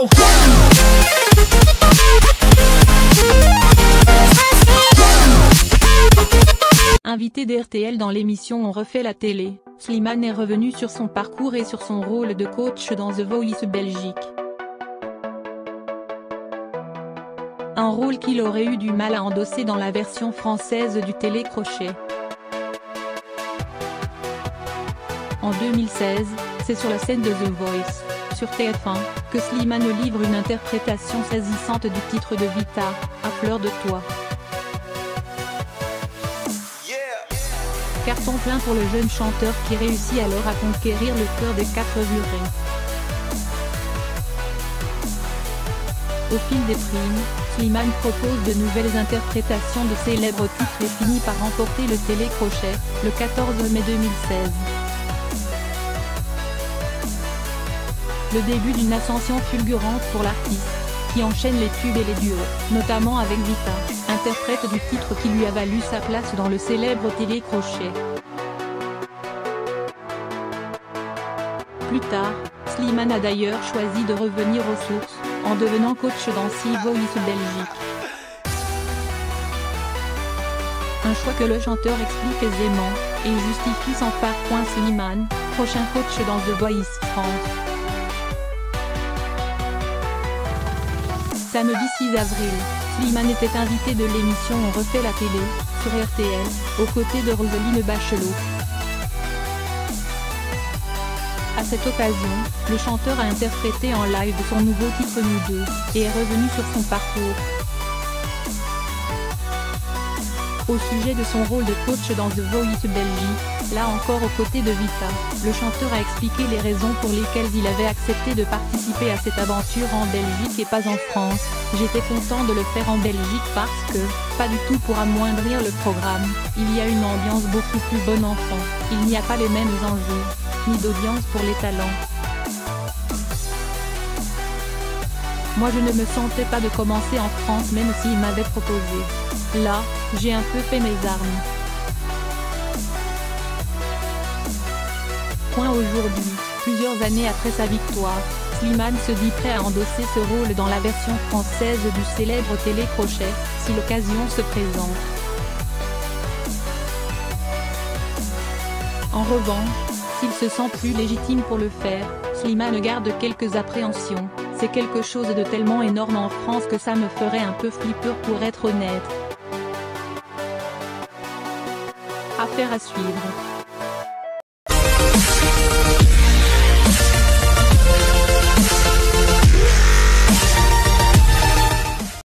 go. Invité d'RTL dans l'émission On refait la télé, Slimane est revenu sur son parcours et sur son rôle de coach dans The Voice Belgique. Un rôle qu'il aurait eu du mal à endosser dans la version française du télécrochet. En 2016, c'est sur la scène de The Voice, sur TF1, que Slimane livre une interprétation saisissante du titre de Vita, À fleur de toi. Carton plein pour le jeune chanteur qui réussit alors à conquérir le cœur des 4 jurés. Au fil des primes, Slimane propose de nouvelles interprétations de célèbres titres et finit par remporter le télécrochet, le 14 mai 2016. Le début d'une ascension fulgurante pour l'artiste, qui enchaîne les tubes et les duos, notamment avec Vita, interprète du titre qui lui a valu sa place dans le célèbre télécrochet. Plus tard, Slimane a d'ailleurs choisi de revenir aux sources, en devenant coach dans The Voice Belgique. Un choix que le chanteur explique aisément, et justifie sans faire point Slimane, prochain coach dans The Voice France. Samedi 6 avril, Slimane était invité de l'émission On refait la télé, sur RTL, aux côtés de Roselyne Bachelot. À cette occasion, le chanteur a interprété en live son nouveau titre Nous deux, et est revenu sur son parcours. Au sujet de son rôle de coach dans The Voice Belgique, là encore aux côtés de Vita, le chanteur a expliqué les raisons pour lesquelles il avait accepté de participer à cette aventure en Belgique et pas en France. J'étais content de le faire en Belgique parce que, pas du tout pour amoindrir le programme, il y a une ambiance beaucoup plus bonne enfant, il n'y a pas les mêmes enjeux, ni d'audience pour les talents. Moi je ne me sentais pas de commencer en France même s'il m'avait proposé. Là, j'ai un peu fait mes armes. Aujourd'hui, plusieurs années après sa victoire, Slimane se dit prêt à endosser ce rôle dans la version française du célèbre télécrochet, si l'occasion se présente. En revanche, s'il se sent plus légitime pour le faire, Slimane garde quelques appréhensions. C'est quelque chose de tellement énorme en France que ça me ferait un peu flipper pour être honnête. Affaire à suivre.